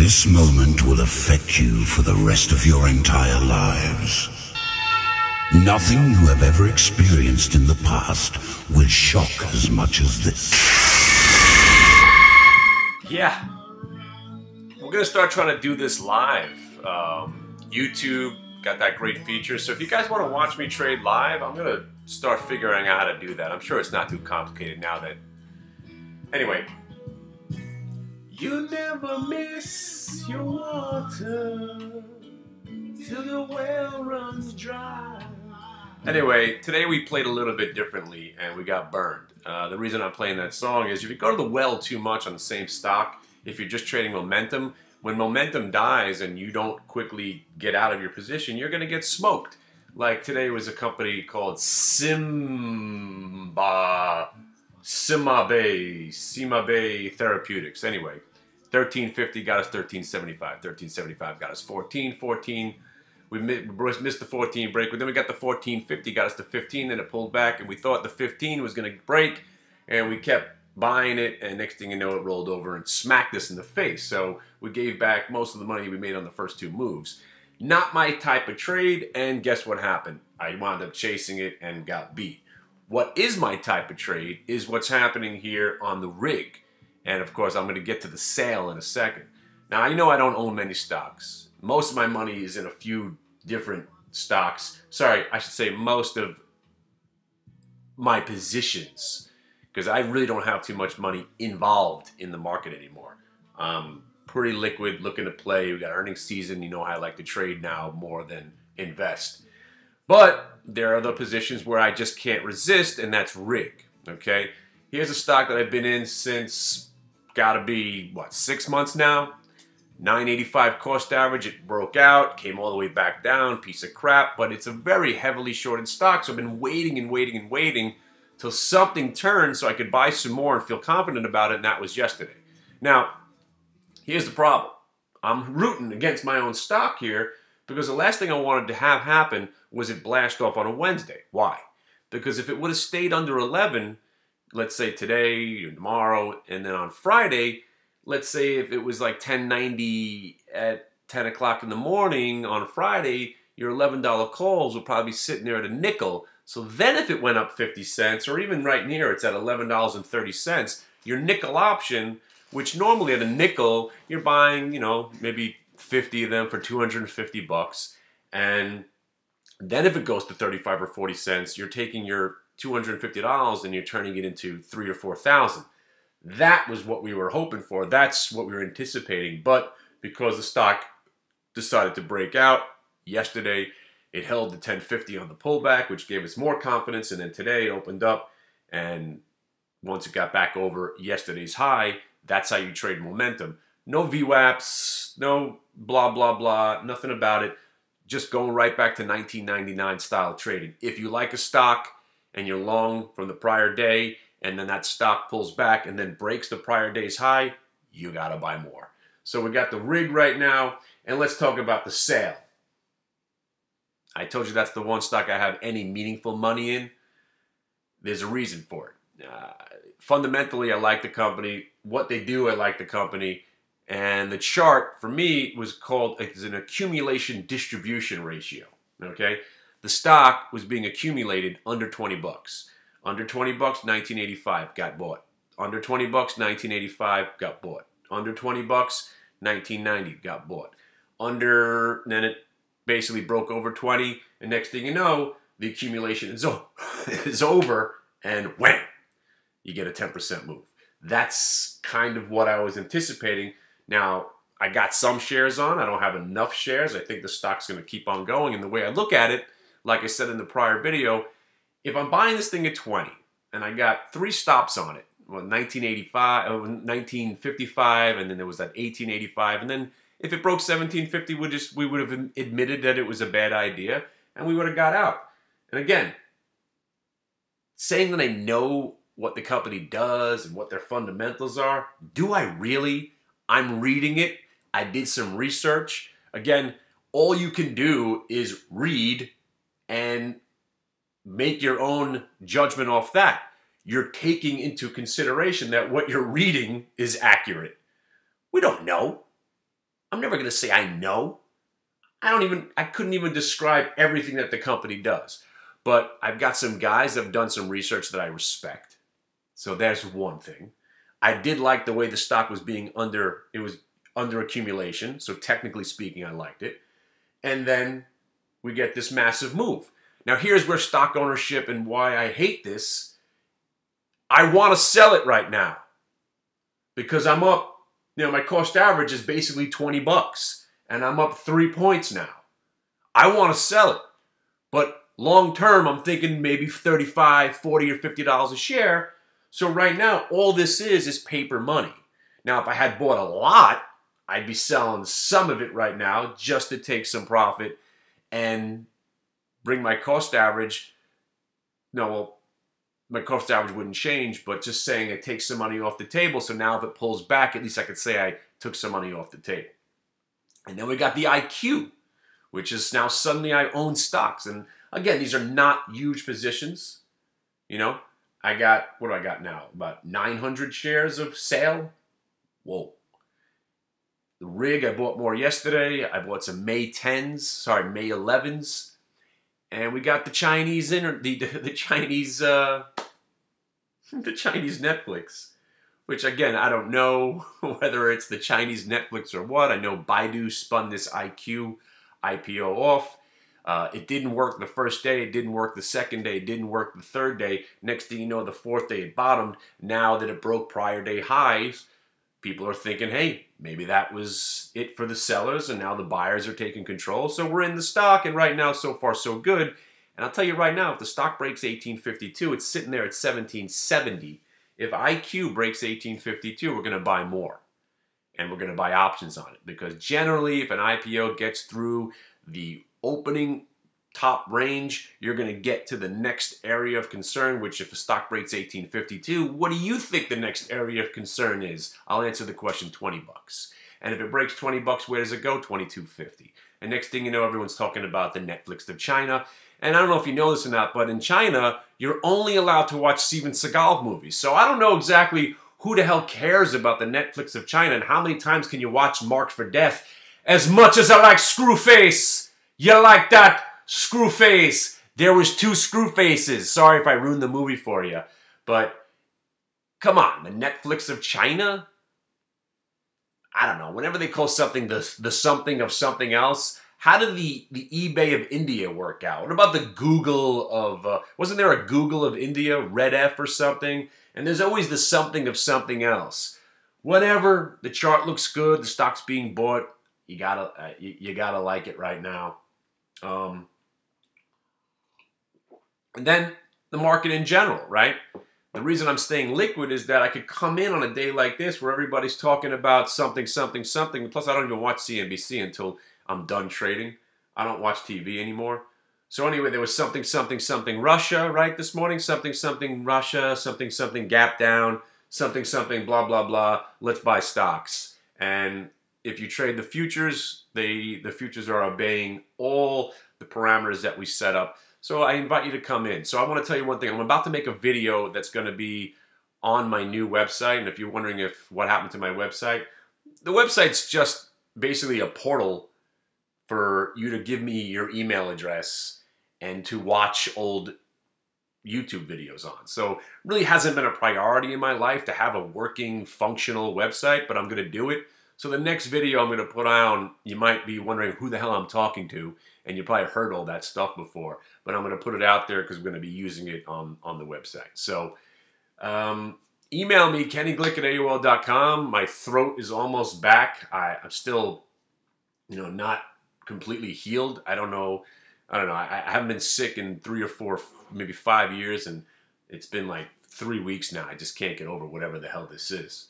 This moment will affect you for the rest of your entire lives. Nothing you have ever experienced in the past will shock as much as this. Yeah, we're gonna start trying to do this live. YouTube got that great feature, so if you guys want to watch me trade live, I'm gonna start figuring out how to do that. I'm sure it's not too complicated now that... Anyway. You never miss your water till the well runs dry. Anyway, today we played a little bit differently and we got burned. The reason I'm playing that song is if you go to the well too much on the same stock, if you're just trading momentum, when momentum dies and you don't quickly get out of your position, you're going to get smoked. Like today was a company called Cimabe Therapeutics. Anyway, 1350 got us 1375. 1375 got us 14. 14. We missed the 14 break, but then we got the 1450 got us to 15. Then it pulled back, and we thought the 15 was going to break, and we kept buying it. And next thing you know, it rolled over and smacked us in the face. So we gave back most of the money we made on the first two moves. Not my type of trade, and guess what happened? I wound up chasing it and got beat. What is my type of trade is what's happening here on the rig. And of course, I'm going to get to the sale in a second. Now, I know I don't own many stocks. Most of my money is in a few different stocks. Sorry, I should say most of my positions, because I really don't have too much money involved in the market anymore. Pretty liquid, looking to play. We got earnings season. You know I like to trade now more than invest. But there are the positions where I just can't resist, and that's rig. Okay, here's a stock that I've been in since gotta be what, 6 months now. 985 cost average. It broke out, came all the way back down. Piece of crap, but it's a very heavily shorted stock. So I've been waiting and waiting and waiting till something turned so I could buy some more and feel confident about it. And that was yesterday. Now, here's the problem. I'm rooting against my own stock here because the last thing I wanted to have happen was it blast off on a Wednesday. Why? Because if it would have stayed under 11, let's say today or tomorrow, and then on Friday, let's say if it was like 10.90 at 10 o'clock in the morning on Friday, your $11 calls would probably be sitting there at a nickel. So then if it went up 50 cents, or even right near it's at $11.30, your nickel option, which normally at a nickel, you're buying, you know, maybe 50 of them for 250 bucks. And then if it goes to 35 or 40 cents, you're taking your $250 and you're turning it into 3,000 or 4,000. That was what we were hoping for. That's what we were anticipating. But because the stock decided to break out yesterday, it held the 1050 on the pullback, which gave us more confidence. And then today it opened up. And once it got back over yesterday's high, that's how you trade momentum. No VWAPs, no blah, blah, blah, nothing about it. Just going right back to 1999 style trading. If you like a stock and you're long from the prior day, and then that stock pulls back and then breaks the prior day's high, you gotta buy more. So we got the rig right now, and let's talk about the sale. I told you that's the one stock I have any meaningful money in. There's a reason for it. Fundamentally, I like the company. What they do, I like the company. And the chart, for me, was called it's an accumulation distribution ratio. Okay? The stock was being accumulated under 20 bucks. Under 20 bucks, 1985 got bought. Under 20 bucks, 1985 got bought. Under 20 bucks, 1990 got bought. Then it basically broke over 20, and next thing you know, the accumulation is over, and wham, you get a 10% move. That's kind of what I was anticipating. Now, I got some shares on. I don't have enough shares. I think the stock's going to keep on going, and the way I look at it, like I said in the prior video, if I'm buying this thing at 20 and I got 3 stops on it, well, 1955, and then there was that 1885, and then if it broke 1750, we would have admitted that it was a bad idea, and we would have got out. And again, saying that I know what the company does and what their fundamentals are, do I really? I'm reading it. I did some research. Again, all you can do is read and make your own judgment off that. You're taking into consideration that what you're reading is accurate. We don't know. I'm never going to say I know. I couldn't even describe everything that the company does. But I've got some guys that have done some research that I respect. So there's one thing. I did like the way the stock was it was under accumulation. So technically speaking, I liked it. And then we get this massive move. Now here's where stock ownership and why I hate this. I want to sell it right now because I'm up, my cost average is basically 20 bucks and I'm up 3 points now. I want to sell it, but long term, I'm thinking maybe $35, $40, or $50 a share. So right now, all this is paper money. Now, if I had bought a lot, I'd be selling some of it right now just to take some profit and bring my cost average. No, well, my cost average wouldn't change, but just saying it takes some money off the table. So now if it pulls back, at least I could say I took some money off the table. And then we got the IQ, which is now suddenly I own stocks. And again, these are not huge positions. I got, what do I got now? About 900 shares of sale. Whoa. The rig, I bought more yesterday. I bought some May 11s. And we got the Chinese the Chinese Netflix, which again, I don't know whether it's the Chinese Netflix or what. I know Baidu spun this IQ IPO off. It didn't work the first day. It didn't work the second day. It didn't work the third day. Next thing you know, the fourth day it bottomed. Now that it broke prior day highs, people are thinking, hey, maybe that was it for the sellers, and now the buyers are taking control. So we're in the stock, and right now, so far, so good. And I'll tell you right now, if the stock breaks 1852, it's sitting there at 1770. If IQ breaks 1852, we're going to buy more. And we're going to buy options on it. Because generally, if an IPO gets through the opening top range, you're going to get to the next area of concern, which if the stock breaks 1852, what do you think the next area of concern is? I'll answer the question, 20 bucks. And if it breaks 20 bucks, where does it go? 22.50. And next thing you know, everyone's talking about the Netflix of China. And I don't know if you know this or not, but in China, you're only allowed to watch Steven Seagal movies. So I don't know exactly who the hell cares about the Netflix of China and how many times can you watch Marked for Death? As much as I like Screwface, you like that Screwface. There was 2 Screwfaces. Sorry if I ruined the movie for you. But come on, the Netflix of China? I don't know. Whenever they call something the something of something else, how did the eBay of India work out? What about the Google of, wasn't there a Google of India, Red F or something? And there's always the something of something else. Whatever, the chart looks good, the stock's being bought, you gotta like it right now. And then the market in general, right? The reason I'm staying liquid is that I could come in on a day like this where everybody's talking about something, something, something. Plus, I don't even watch CNBC until I'm done trading. I don't watch TV anymore. So anyway, there was something, something, something Russia, right, this morning? Something, something Russia, something, something gap down, something, something blah, blah, blah. Let's buy stocks. And if you trade the futures, the futures are obeying all the parameters that we set up. So I invite you to come in. So I want to tell you one thing. I'm about to make a video that's going to be on my new website. And if you're wondering what happened to my website, the website's just basically a portal for you to give me your email address and to watch old YouTube videos on. So really hasn't been a priority in my life to have a working, functional website, but I'm going to do it. So the next video I'm going to put on, you might be wondering who the hell I'm talking to, and you probably heard all that stuff before, but I'm going to put it out there because we're going to be using it on the website. So email me, kennyglick@AOL.com. My throat is almost back. I'm still, not completely healed. I don't know. I haven't been sick in 3 or 4, maybe 5 years, and it's been like 3 weeks now. I just can't get over whatever the hell this is.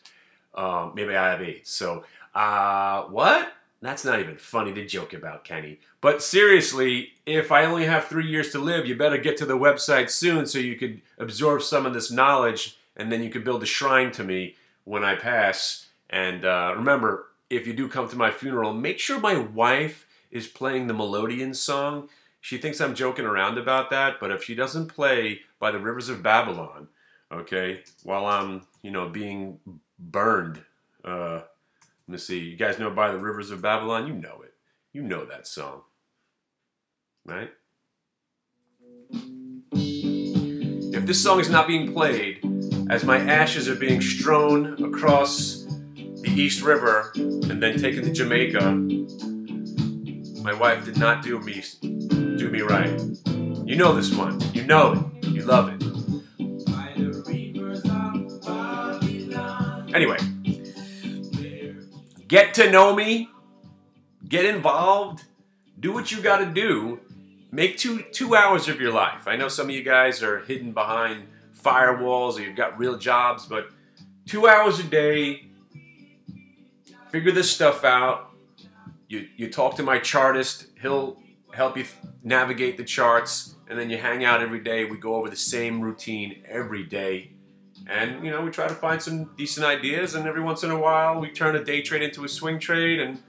Maybe I have AIDS. So, what? That's not even funny to joke about, Kenny. But seriously, if I only have 3 years to live, you better get to the website soon so you could absorb some of this knowledge, and then you could build a shrine to me when I pass. And remember, if you do come to my funeral, make sure my wife is playing the Melodian song. She thinks I'm joking around about that, but if she doesn't play By the Rivers of Babylon, okay, while I'm, being burned, me see. You guys know By the Rivers of Babylon? You know it. You know that song. Right? If this song is not being played as my ashes are being strewn across the East River and then taken to Jamaica, my wife did not do me right. You know this one. You know it. You love it. Anyway, get to know me. Get involved. Do what you got to do. Make two hours of your life. I know some of you guys are hidden behind firewalls or you've got real jobs, but 2 hours a day, figure this stuff out. You talk to my chartist. He'll help you navigate the charts, and then you hang out every day. We go over the same routine every day. And, you know, we try to find some decent ideas, and every once in a while we turn a day trade into a swing trade, and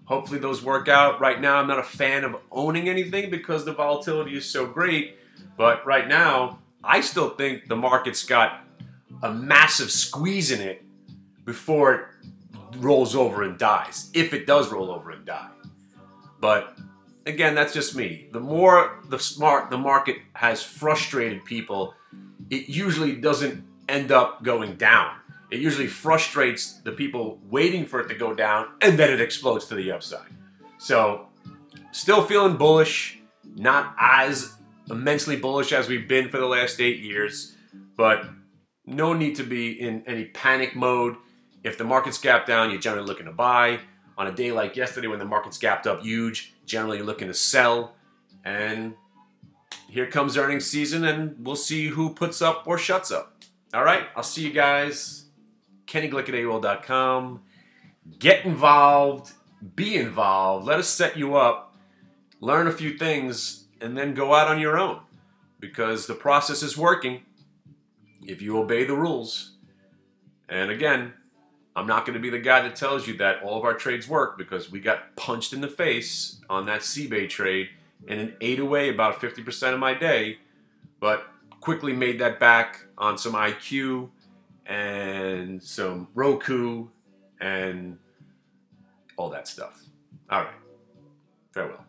hopefully those work out. Right now I'm not a fan of owning anything because the volatility is so great, but right now I still think the market's got a massive squeeze in it before it rolls over and dies, if it does roll over and die. But again, that's just me. The more the market has frustrated people, it usually doesn't end up going down. It usually frustrates the people waiting for it to go down, and then it explodes to the upside. So, still feeling bullish, not as immensely bullish as we've been for the last 8 years, but no need to be in any panic mode. If the market's gapped down, you're generally looking to buy. On a day like yesterday when the market's gapped up huge, generally you're looking to sell. And here comes earnings season, and we'll see who puts up or shuts up. All right, I'll see you guys. KennyGlick@AOL.com. Get involved. Be involved. Let us set you up. Learn a few things, and then go out on your own. Because the process is working if you obey the rules. And again, I'm not going to be the guy that tells you that all of our trades work, because we got punched in the face on that CBay trade, and it ate away about 50% of my day, but quickly made that back on some IQ and some Roku and all that stuff. All right. Farewell.